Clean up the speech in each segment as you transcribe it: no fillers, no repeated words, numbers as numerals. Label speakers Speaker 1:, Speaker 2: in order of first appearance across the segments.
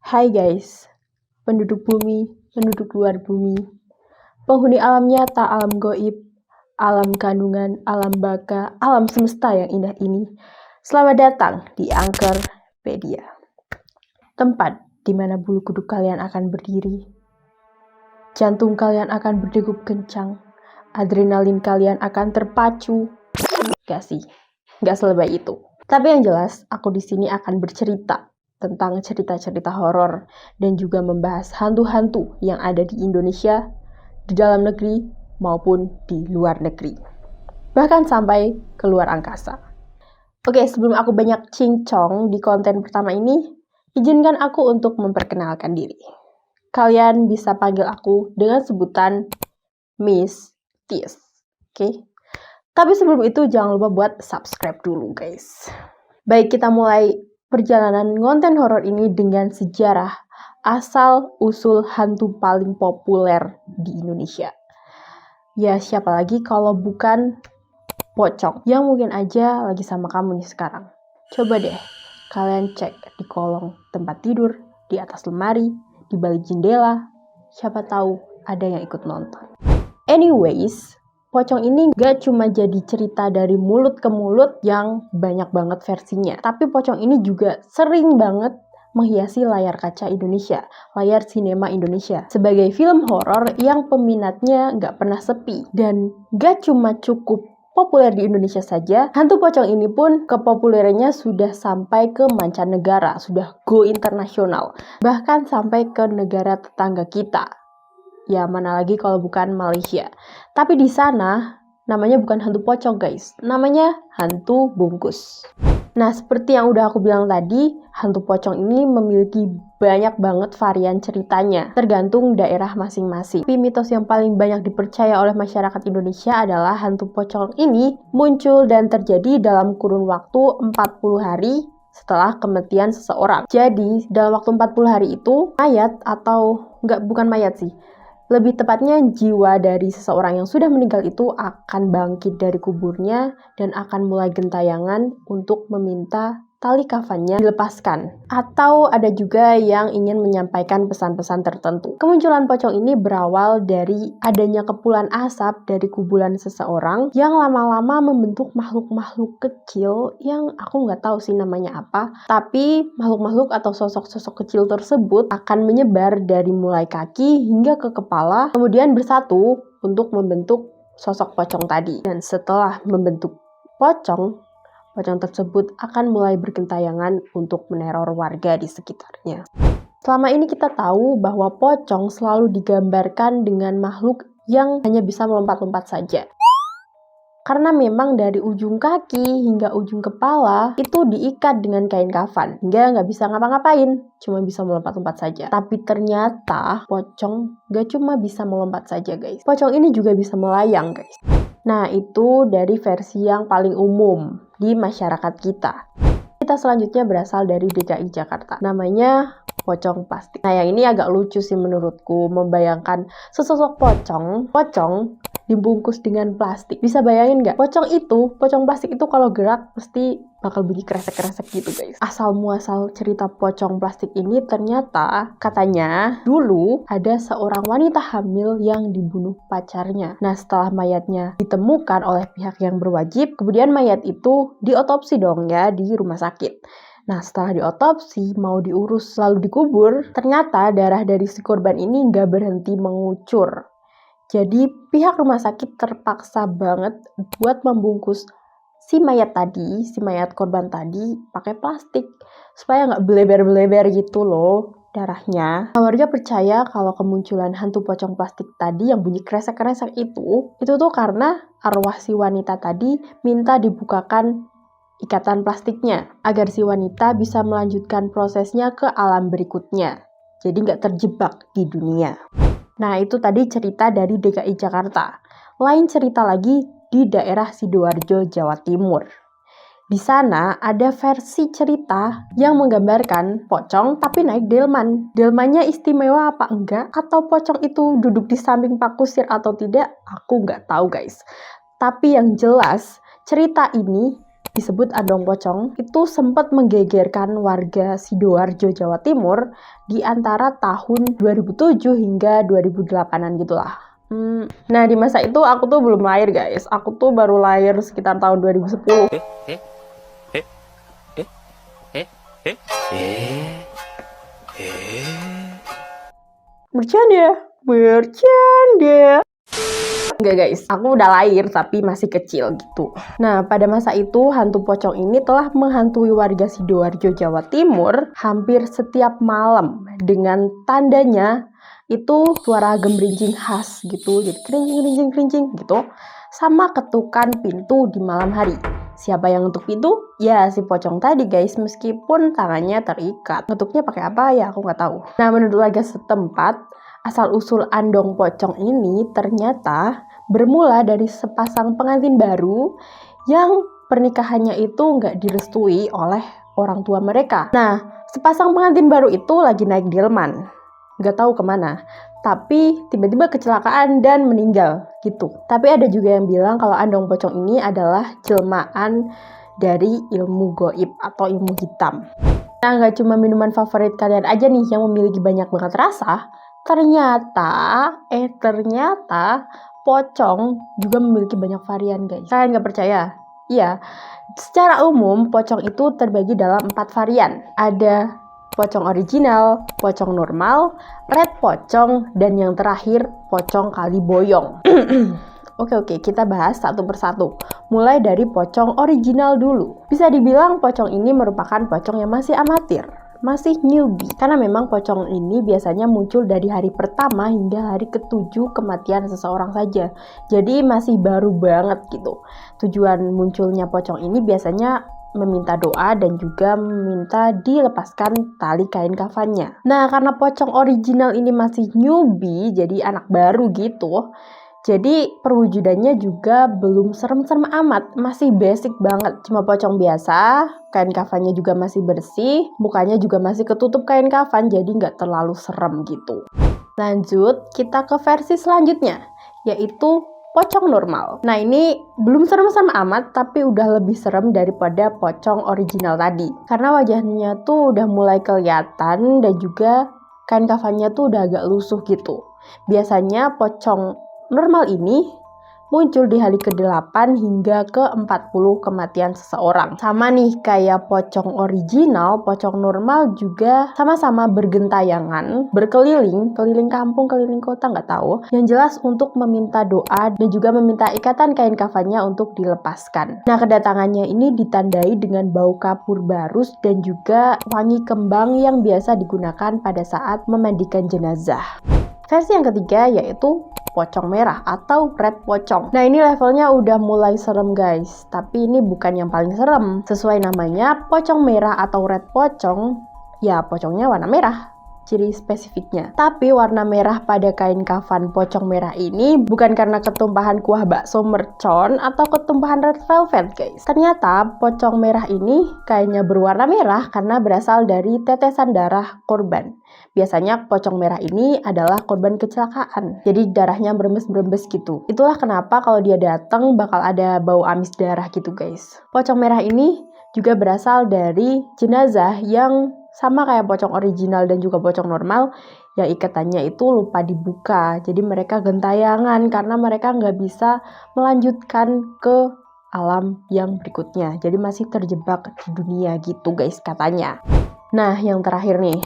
Speaker 1: Hai guys, penduduk bumi, penduduk luar bumi, penghuni alam nyata, alam goib, alam kandungan, alam baka, alam semesta yang indah ini. Selamat datang di Anchorpedia, tempat di mana bulu kuduk kalian akan berdiri, jantung kalian akan berdegup kencang, adrenalin kalian akan terpacu. Gak sih, gak selebay itu. Tapi yang jelas, aku di sini akan bercerita tentang cerita-cerita horor dan juga membahas hantu-hantu yang ada di Indonesia, di dalam negeri maupun di luar negeri, bahkan sampai ke luar angkasa. Oke, sebelum aku banyak cincong di konten pertama ini, izinkan aku untuk memperkenalkan diri. Kalian bisa panggil aku dengan sebutan Miss Tis, oke? Tapi sebelum itu jangan lupa buat subscribe dulu guys. Baik, kita mulai perjalanan konten horor ini dengan sejarah asal-usul hantu paling populer di Indonesia. Ya, siapa lagi kalau bukan pocong yang mungkin aja lagi sama kamu nih sekarang. Coba deh, kalian cek di kolong tempat tidur, di atas lemari, di balik jendela. Siapa tahu ada yang ikut nonton. Anyways, pocong ini gak cuma jadi cerita dari mulut ke mulut yang banyak banget versinya. Tapi pocong ini juga sering banget menghiasi layar kaca Indonesia, layar sinema Indonesia. Sebagai film horor yang peminatnya gak pernah sepi. Dan gak cuma cukup populer di Indonesia saja, hantu pocong ini pun kepopulerannya sudah sampai ke mancanegara, sudah go internasional. Bahkan sampai ke negara tetangga kita. Ya, mana lagi kalau bukan Malaysia. Tapi di sana namanya bukan hantu pocong guys, namanya hantu bungkus. Nah, seperti yang udah aku bilang tadi, hantu pocong ini memiliki banyak banget varian ceritanya, tergantung daerah masing-masing. Tapi mitos yang paling banyak dipercaya oleh masyarakat Indonesia adalah hantu pocong ini muncul dan terjadi dalam kurun waktu 40 hari setelah kematian seseorang. Jadi, dalam waktu 40 hari itu, mayat atau bukan mayat sih, lebih tepatnya jiwa dari seseorang yang sudah meninggal itu akan bangkit dari kuburnya dan akan mulai gentayangan untuk meminta tali kafannya dilepaskan. Atau ada juga yang ingin menyampaikan pesan-pesan tertentu. Kemunculan pocong ini berawal dari adanya kepulan asap dari kuburan seseorang yang lama-lama membentuk makhluk-makhluk kecil yang aku nggak tahu sih namanya apa. Tapi makhluk-makhluk atau sosok-sosok kecil tersebut akan menyebar dari mulai kaki hingga ke kepala, kemudian bersatu untuk membentuk sosok pocong tadi. Dan setelah membentuk pocong tersebut akan mulai bergentayangan untuk meneror warga di sekitarnya. Selama ini kita tahu bahwa pocong selalu digambarkan dengan makhluk yang hanya bisa melompat-lompat saja. Karena memang dari ujung kaki hingga ujung kepala itu diikat dengan kain kafan, hingga nggak bisa ngapa-ngapain, cuma bisa melompat-lompat saja. Tapi ternyata pocong nggak cuma bisa melompat saja guys, pocong ini juga bisa melayang guys. Nah, itu dari versi yang paling umum di masyarakat kita. Kita selanjutnya berasal dari DKI Jakarta. Namanya pocong plastik. Nah, yang ini agak lucu sih menurutku, membayangkan sesosok pocong dibungkus dengan plastik. Bisa bayangin nggak? Pocong plastik itu kalau gerak pasti bakal bunyi kresek-kresek gitu guys. Asal muasal cerita pocong plastik ini ternyata katanya dulu ada seorang wanita hamil yang dibunuh pacarnya. Nah, setelah mayatnya ditemukan oleh pihak yang berwajib, kemudian mayat itu diotopsi dong ya di rumah sakit. Nah, setelah diotopsi, mau diurus lalu dikubur, ternyata darah dari si korban ini nggak berhenti mengucur. Jadi, pihak rumah sakit terpaksa banget buat membungkus si mayat korban tadi pakai plastik supaya nggak beleber-beleber gitu loh darahnya. Nah, warga percaya kalau kemunculan hantu pocong plastik tadi yang bunyi kresek-kresek itu tuh karena arwah si wanita tadi minta dibukakan ikatan plastiknya agar si wanita bisa melanjutkan prosesnya ke alam berikutnya. Jadi nggak terjebak di dunia. Nah, itu tadi cerita dari DKI Jakarta. Lain cerita lagi di daerah Sidoarjo, Jawa Timur. Di sana ada versi cerita yang menggambarkan pocong tapi naik delman. Delmannya istimewa apa enggak? Atau pocong itu duduk di samping Pak Kusir atau tidak? Aku nggak tahu guys. Tapi yang jelas cerita ini disebut Andong Pocong, itu sempat menggegerkan warga Sidoarjo, Jawa Timur di antara tahun 2007 hingga 2008-an gitulah. Nah, di masa itu aku tuh belum lahir, guys. Aku tuh baru lahir sekitar tahun 2010. Bercanda. Enggak guys, aku udah lahir tapi masih kecil gitu. Nah, pada masa itu hantu pocong ini telah menghantui warga Sidoarjo, Jawa Timur hampir setiap malam dengan tandanya itu suara gemerincing khas gitu. Jadi kerincing gitu. Sama ketukan pintu di malam hari. Siapa yang ngetuk pintu? Ya, si pocong tadi guys, meskipun tangannya terikat. Ngetuknya pakai apa ya? Aku nggak tahu. Nah, menurut warga setempat, asal-usul Andong Pocong ini ternyata bermula dari sepasang pengantin baru yang pernikahannya itu nggak direstui oleh orang tua mereka. Nah, sepasang pengantin baru itu lagi naik delman. Nggak tahu kemana. Tapi tiba-tiba kecelakaan dan meninggal gitu. Tapi ada juga yang bilang kalau Andong Pocong ini adalah jelmaan dari ilmu goib atau ilmu hitam. Nah, nggak cuma minuman favorit kalian aja nih yang memiliki banyak banget rasa. Ternyata pocong juga memiliki banyak varian guys. Kalian nggak percaya? Iya, secara umum pocong itu terbagi dalam 4 varian. Ada pocong original, pocong normal, red pocong, dan yang terakhir pocong kali boyong. Oke, kita bahas satu persatu. Mulai dari pocong original dulu. Bisa dibilang pocong ini merupakan pocong yang masih amatir, masih newbie. Karena memang pocong ini biasanya muncul dari hari pertama hingga hari ke-7 kematian seseorang saja. Jadi masih baru banget gitu. Tujuan munculnya pocong ini biasanya meminta doa dan juga meminta dilepaskan tali kain kafannya. Nah, karena pocong original ini masih newbie, jadi anak baru gitu. Jadi perwujudannya juga belum serem-serem amat, masih basic banget. Cuma pocong biasa, kain kafannya juga masih bersih, mukanya juga masih ketutup kain kafan, jadi nggak terlalu serem gitu. Lanjut, kita ke versi selanjutnya, yaitu pocong normal. Nah, ini belum serem-serem amat, tapi udah lebih serem daripada pocong original tadi. Karena wajahnya tuh udah mulai kelihatan dan juga kain kafannya tuh udah agak lusuh gitu. Biasanya pocong normal ini muncul di hari ke-8 hingga ke-40 kematian seseorang. Sama nih kayak pocong original, pocong normal juga sama-sama bergentayangan, berkeliling, keliling kampung, keliling kota nggak tahu. Yang jelas untuk meminta doa dan juga meminta ikatan kain kafannya untuk dilepaskan. Nah, kedatangannya ini ditandai dengan bau kapur barus dan juga wangi kembang yang biasa digunakan pada saat memandikan jenazah. Versi yang ketiga yaitu pocong merah atau red pocong. Nah, ini levelnya udah mulai serem guys, tapi ini bukan yang paling serem. Sesuai namanya, pocong merah atau red pocong, ya pocongnya warna merah, ciri spesifiknya. Tapi warna merah pada kain kafan pocong merah ini bukan karena ketumpahan kuah bakso mercon atau ketumpahan red velvet guys. Ternyata pocong merah ini kainnya berwarna merah karena berasal dari tetesan darah korban. Biasanya pocong merah ini adalah korban kecelakaan. Jadi darahnya berembes-berembes gitu. Itulah kenapa kalau dia datang bakal ada bau amis darah gitu guys. Pocong merah ini juga berasal dari jenazah yang sama kayak pocong original dan juga pocong normal, yang ikatannya itu lupa dibuka. Jadi mereka gentayangan karena mereka nggak bisa melanjutkan ke alam yang berikutnya. Jadi masih terjebak di dunia gitu guys katanya. Nah, yang terakhir nih,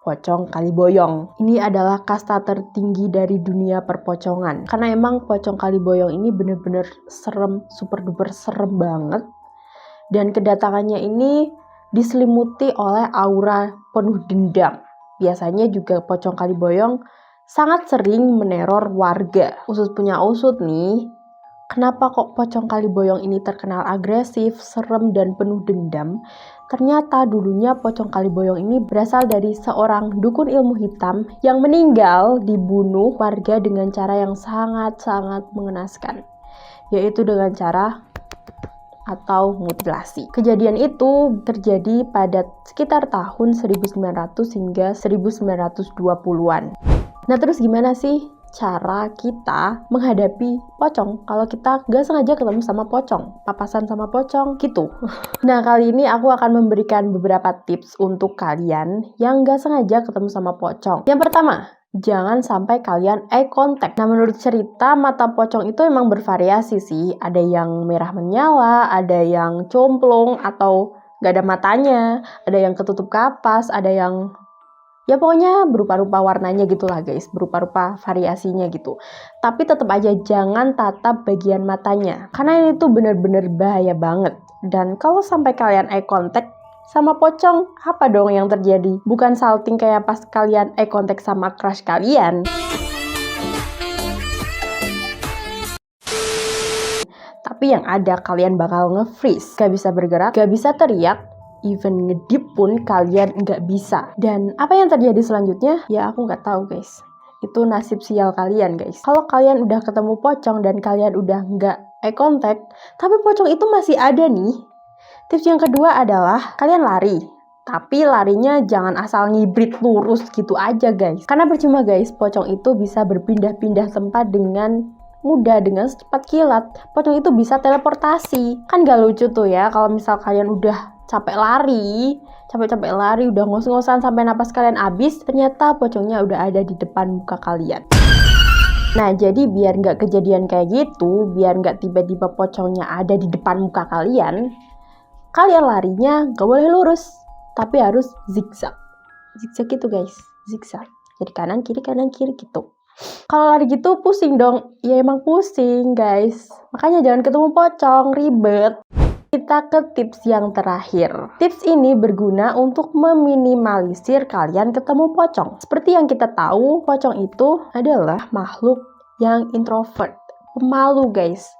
Speaker 1: pocong kali boyong. Ini adalah kasta tertinggi dari dunia perpocongan. Karena emang pocong kali boyong ini bener-bener serem, super duper serem banget. Dan kedatangannya ini diselimuti oleh aura penuh dendam. Biasanya juga pocong kali boyong sangat sering meneror warga. Usut punya usut nih, kenapa kok pocong kali boyong ini terkenal agresif, serem, dan penuh dendam? Ternyata dulunya pocong kali boyong ini berasal dari seorang dukun ilmu hitam yang meninggal dibunuh warga dengan cara yang sangat-sangat mengenaskan, yaitu dengan cara atau mutilasi. Kejadian itu terjadi pada sekitar tahun 1900 hingga 1920-an. Nah, terus gimana sih cara kita menghadapi pocong kalau kita gak sengaja ketemu sama pocong, papasan sama pocong gitu. Nah, kali ini aku akan memberikan beberapa tips untuk kalian yang gak sengaja ketemu sama pocong. Yang pertama, jangan sampai kalian eye contact. Nah, menurut cerita, mata pocong itu emang bervariasi sih. Ada yang merah menyala, ada yang complong atau gak ada matanya, ada yang ketutup kapas, ada yang ya pokoknya berupa-rupa warnanya gitulah guys, berupa-rupa variasinya gitu. Tapi tetap aja jangan tatap bagian matanya, karena ini tuh bener-bener bahaya banget. Dan kalau sampai kalian eye contact sama pocong, apa dong yang terjadi? Bukan salting kayak pas kalian eye contact sama crush kalian. Tapi yang ada kalian bakal nge-freeze, gak bisa bergerak, gak bisa teriak, even ngedip pun kalian nggak bisa. Dan apa yang terjadi selanjutnya? Ya aku nggak tahu guys. Itu nasib sial kalian guys. Kalau kalian udah ketemu pocong dan kalian udah nggak eye contact, tapi pocong itu masih ada nih. Tips yang kedua adalah kalian lari. Tapi larinya jangan asal ngibrit lurus gitu aja guys. Karena percuma guys, pocong itu bisa berpindah-pindah tempat dengan mudah, dengan secepat kilat. Pocong itu bisa teleportasi. Kan gak lucu tuh ya kalau misal kalian udah capek lari, udah ngos-ngosan sampai napas kalian habis, ternyata pocongnya udah ada di depan muka kalian. Nah, jadi biar nggak kejadian kayak gitu, biar nggak tiba-tiba pocongnya ada di depan muka kalian larinya nggak boleh lurus, tapi harus zigzag. Zigzag gitu guys, zigzag. Jadi kanan kiri gitu. Kalau lari gitu pusing dong, ya emang pusing guys. Makanya jangan ketemu pocong, ribet. Kita ke tips yang terakhir. Tips ini berguna untuk meminimalisir kalian ketemu pocong. Seperti yang kita tahu, pocong itu adalah makhluk yang introvert, pemalu guys.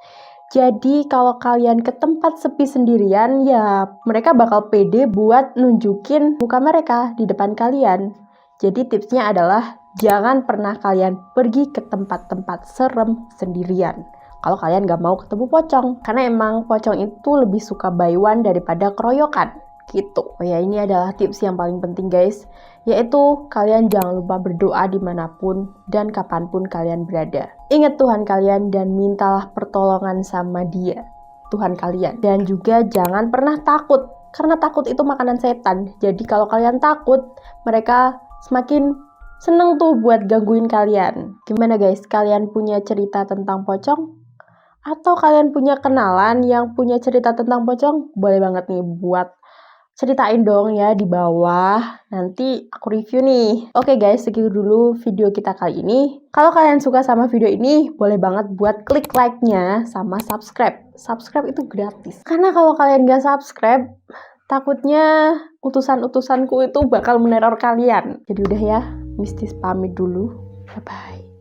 Speaker 1: Jadi kalau kalian ke tempat sepi sendirian, ya mereka bakal pede buat nunjukin muka mereka di depan kalian. Jadi tipsnya adalah jangan pernah kalian pergi ke tempat-tempat serem sendirian kalau kalian gak mau ketemu pocong. Karena emang pocong itu lebih suka buy one daripada keroyokan gitu. Oh ya, ini adalah tips yang paling penting guys, yaitu kalian jangan lupa berdoa dimanapun dan kapanpun kalian berada. Ingat Tuhan kalian dan mintalah pertolongan sama Dia, Tuhan kalian. Dan juga jangan pernah takut, karena takut itu makanan setan. Jadi kalau kalian takut, mereka semakin seneng tuh buat gangguin kalian. Gimana guys, kalian punya cerita tentang pocong? Atau kalian punya kenalan yang punya cerita tentang pocong? Boleh banget nih buat ceritain dong ya di bawah. Nanti aku review nih. Oke guys, segitu dulu video kita kali ini. Kalau kalian suka sama video ini, boleh banget buat klik like-nya sama subscribe. Subscribe itu gratis. Karena kalau kalian gak subscribe, takutnya utusan-utusanku itu bakal meneror kalian. Jadi udah ya, Mistis pamit dulu. Bye-bye.